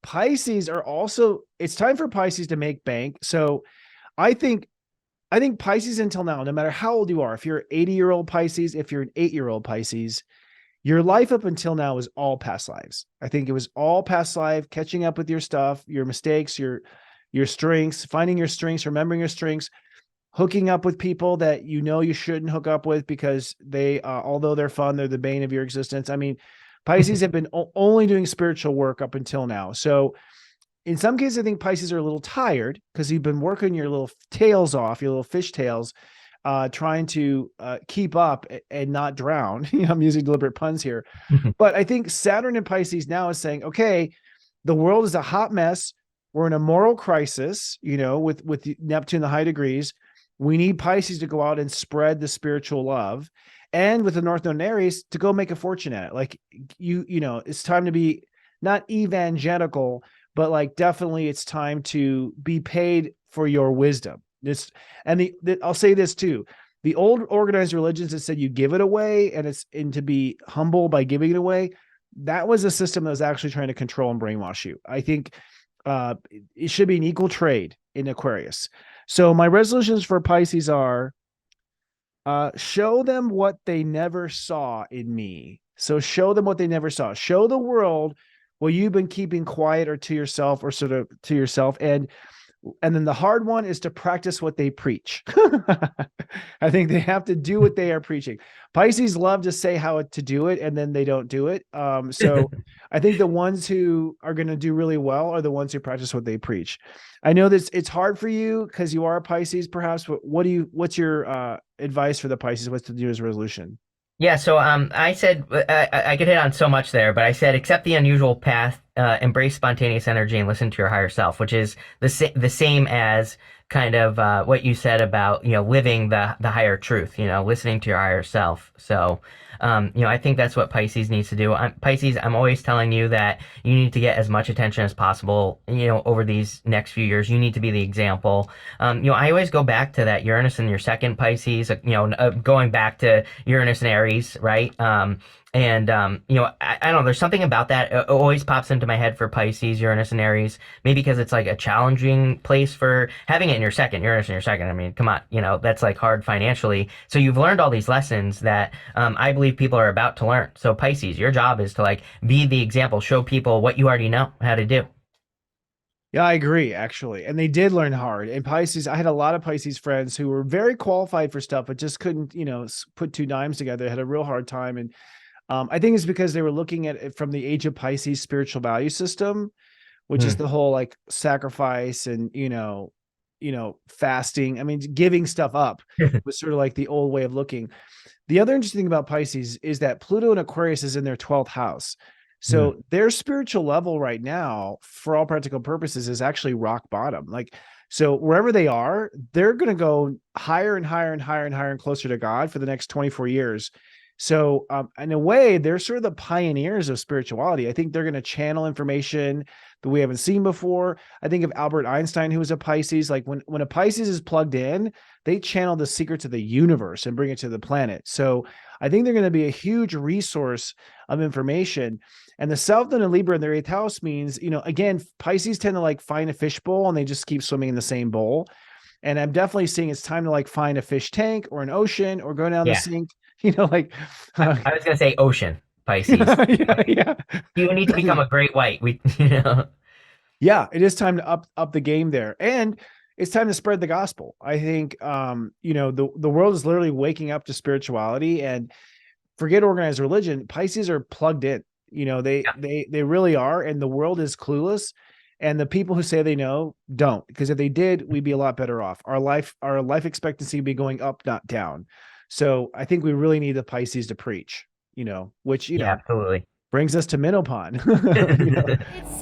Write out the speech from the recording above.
Pisces are also, it's time for Pisces to make bank. So I think, I think Pisces until now, no matter how old you are, if you're 80-year-old Pisces, if you're an 8-year-old Pisces, your life up until now is all past lives. I think it was all past life, catching up with your stuff, your mistakes, your strengths, finding your strengths, remembering your strengths, hooking up with people that you shouldn't hook up with because they, although they're fun, they're the bane of your existence. I mean, Pisces have been only doing spiritual work up until now. So in some cases, I think Pisces are a little tired because you've been working your little tails off, your little fish tails, trying to keep up and not drown. I'm using deliberate puns here. But I think Saturn in Pisces now is saying, okay, the world is a hot mess. We're in a moral crisis, with Neptune, the high degrees. We need Pisces to go out and spread the spiritual love. And with the North Node in Aries to go make a fortune at it. Like it's time to be not evangelical, but like definitely it's time to be paid for your wisdom. I'll say this too. The old organized religions that said you give it away and to be humble by giving it away, that was a system that was actually trying to control and brainwash you. I think it should be an equal trade in Aquarius. So my resolutions for Pisces are show them what they never saw in me. So show them what they never saw. Show the world what you've been keeping quiet or to yourself or sort of to yourself. And then the hard one is to practice what they preach. I think they have to do what they are preaching. Pisces love to say how to do it, and then they don't do it. So I think the ones who are going to do really well are the ones who practice what they preach. I know this it's hard for you because you are a Pisces, perhaps, but what's your advice for the Pisces? What's to do as resolution? Yeah, so I said I could hit on so much there, but I said accept the unusual path, embrace spontaneous energy, and listen to your higher self, which is the same as kind of what you said about living the higher truth, listening to your higher self. So I think that's what Pisces needs to do. Pisces, I'm always telling you that you need to get as much attention as possible. Over these next few years, you need to be the example. I always go back to that Uranus in your second Pisces. Going back to Uranus and Aries, right? I don't know. There's something about that. It always pops into my head for Pisces, Uranus, and Aries. Maybe because it's like a challenging place for having it in your second, Uranus in your second. I mean, come on, that's like hard financially. So you've learned all these lessons that I believe people are about to learn. So Pisces, your job is to like be the example, show people what you already know how to do. Yeah, I agree, actually. And they did learn hard. And Pisces, I had a lot of Pisces friends who were very qualified for stuff, but just couldn't, put two dimes together. They had a real hard time. And I think it's because they were looking at it from the age of Pisces spiritual value system, which is Hmm. the whole like sacrifice and, fasting. I mean, giving stuff up was sort of like the old way of looking. The other interesting thing about Pisces is that Pluto and Aquarius is in their 12th house. Hmm. So their spiritual level right now, for all practical purposes, is actually rock bottom. Like, so wherever they are, they're going to go higher and higher and higher and higher and closer to God for the next 24 years. So, in a way, they're sort of the pioneers of spirituality. I think they're going to channel information that we haven't seen before. I think of Albert Einstein, who was a Pisces. Like when a Pisces is plugged in, they channel the secrets of the universe and bring it to the planet. So I think they're going to be a huge resource of information. And the South Node and Libra in their eighth house means, again, Pisces tend to like find a fishbowl and they just keep swimming in the same bowl. And I'm definitely seeing it's time to like find a fish tank or an ocean or go down the Yeah, sink, like, I, uh, I was gonna say ocean, Pisces. yeah, yeah. You need to become a great white. Yeah, it is time to up the game there. And it's time to spread the gospel. I think the world is literally waking up to spirituality and forget organized religion. Pisces are plugged in. They really are, and the world is clueless. And the people who say they know don't, because if they did, we'd be a lot better off. Our life expectancy would be going up, not down. So I think we really need the Pisces to preach, which Yeah, absolutely. brings us to Minopon. It's